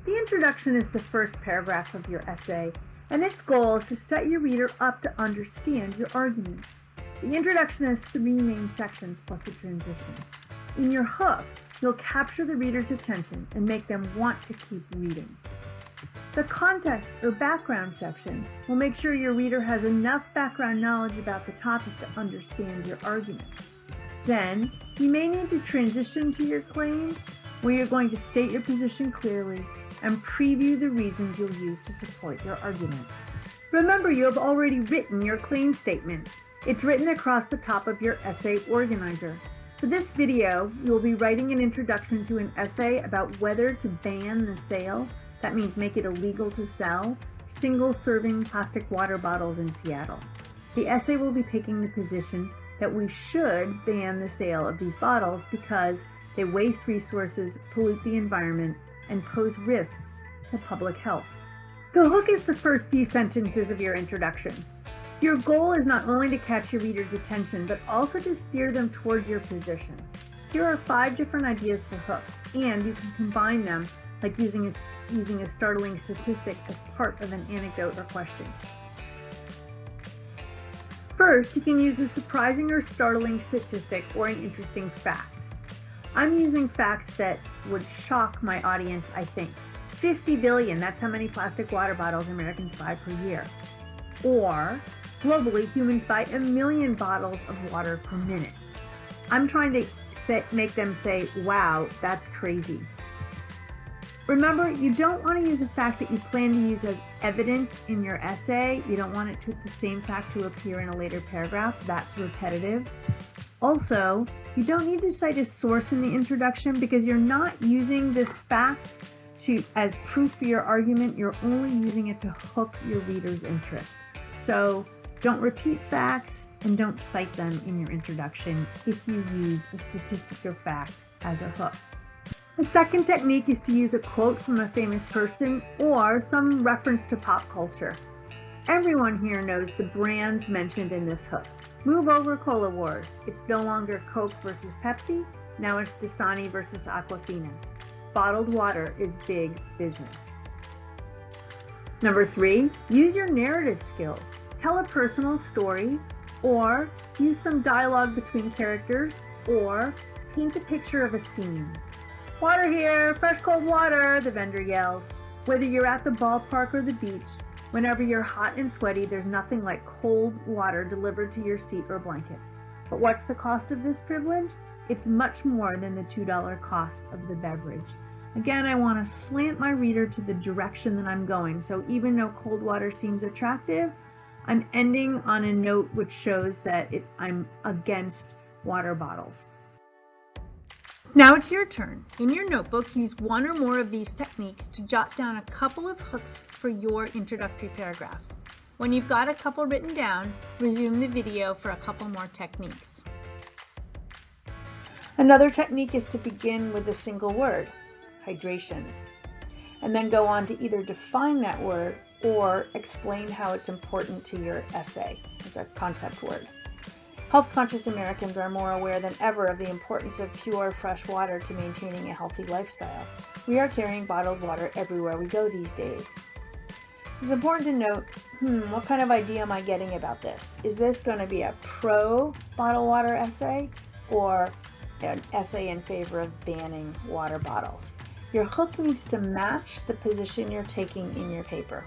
The introduction is the first paragraph of your essay, and its goal is to set your reader up to understand your argument. The introduction has 3 main sections plus a transition. In your hook, you'll capture the reader's attention and make them want to keep reading. The context or background section will make sure your reader has enough background knowledge about the topic to understand your argument. Then, you may need to transition to your claim, where you're going to state your position clearly and preview the reasons you'll use to support your argument. Remember, you have already written your claim statement. It's written across the top of your essay organizer. For this video, you'll be writing an introduction to an essay about whether to ban the sale, that means make it illegal to sell, single-serving plastic water bottles in Seattle. The essay will be taking the position that we should ban the sale of these bottles because they waste resources, pollute the environment, and pose risks to public health. The hook is the first few sentences of your introduction. Your goal is not only to catch your reader's attention, but also to steer them towards your position. Here are 5 different ideas for hooks, and you can combine them like using a startling statistic as part of an anecdote or question. First, you can use a surprising or startling statistic or an interesting fact. I'm using facts that would shock my audience, I think. 50 billion, that's how many plastic water bottles Americans buy per year. Or, globally, humans buy 1 million bottles of water per minute. I'm trying to make them say, wow, that's crazy. Remember, you don't want to use a fact that you plan to use as evidence in your essay. You don't want the same fact to appear in a later paragraph. That's repetitive. Also, you don't need to cite a source in the introduction because you're not using this fact as proof for your argument. You're only using it to hook your reader's interest. So don't repeat facts and don't cite them in your introduction if you use a statistic or fact as a hook. The second technique is to use a quote from a famous person or some reference to pop culture. Everyone here knows the brands mentioned in this hook. Move over Cola Wars. It's no longer Coke versus Pepsi. Now it's Dasani versus Aquafina. Bottled water is big business. Number 3, use your narrative skills. Tell a personal story, or use some dialogue between characters, or paint a picture of a scene. Water here, fresh cold water, the vendor yelled. Whether you're at the ballpark or the beach, whenever you're hot and sweaty, there's nothing like cold water delivered to your seat or blanket. But what's the cost of this privilege? It's much more than the $2 cost of the beverage. Again, I want to slant my reader to the direction that I'm going, so even though cold water seems attractive, I'm ending on a note which shows that I'm against water bottles. Now it's your turn. In your notebook, use one or more of these techniques to jot down a couple of hooks for your introductory paragraph. When you've got a couple written down, resume the video for a couple more techniques. Another technique is to begin with a single word, hydration, and then go on to either define that word or explain how it's important to your essay as a concept word. Health-conscious Americans are more aware than ever of the importance of pure, fresh water to maintaining a healthy lifestyle. We are carrying bottled water everywhere we go these days. It's important to note, what kind of idea am I getting about this? Is this going to be a pro-bottled water essay or an essay in favor of banning water bottles? Your hook needs to match the position you're taking in your paper.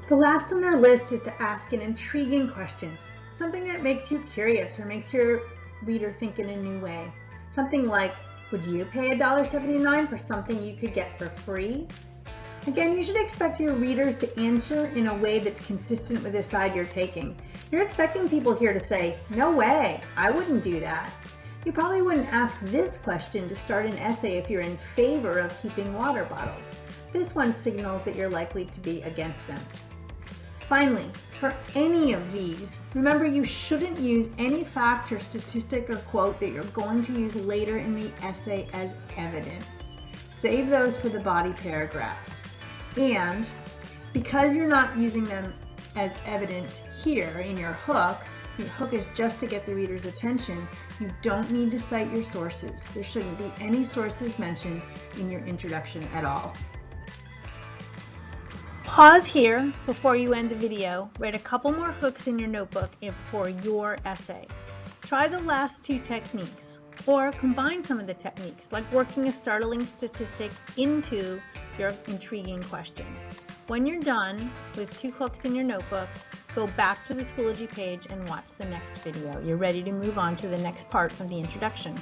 The last on our list is to ask an intriguing question. Something that makes you curious or makes your reader think in a new way. Something like, would you pay $1.79 for something you could get for free? Again, you should expect your readers to answer in a way that's consistent with the side you're taking. You're expecting people here to say, no way, I wouldn't do that. You probably wouldn't ask this question to start an essay if you're in favor of keeping water bottles. This one signals that you're likely to be against them. Finally, for any of these, remember you shouldn't use any fact or statistic or quote that you're going to use later in the essay as evidence. Save those for the body paragraphs. And because you're not using them as evidence here in your hook is just to get the reader's attention, you don't need to cite your sources. There shouldn't be any sources mentioned in your introduction at all. Pause here before you end the video. Write a couple more hooks in your notebook for your essay. Try the last two techniques, or combine some of the techniques, like working a startling statistic into your intriguing question. When you're done with 2 hooks in your notebook, go back to the Schoology page and watch the next video. You're ready to move on to the next part of the introduction.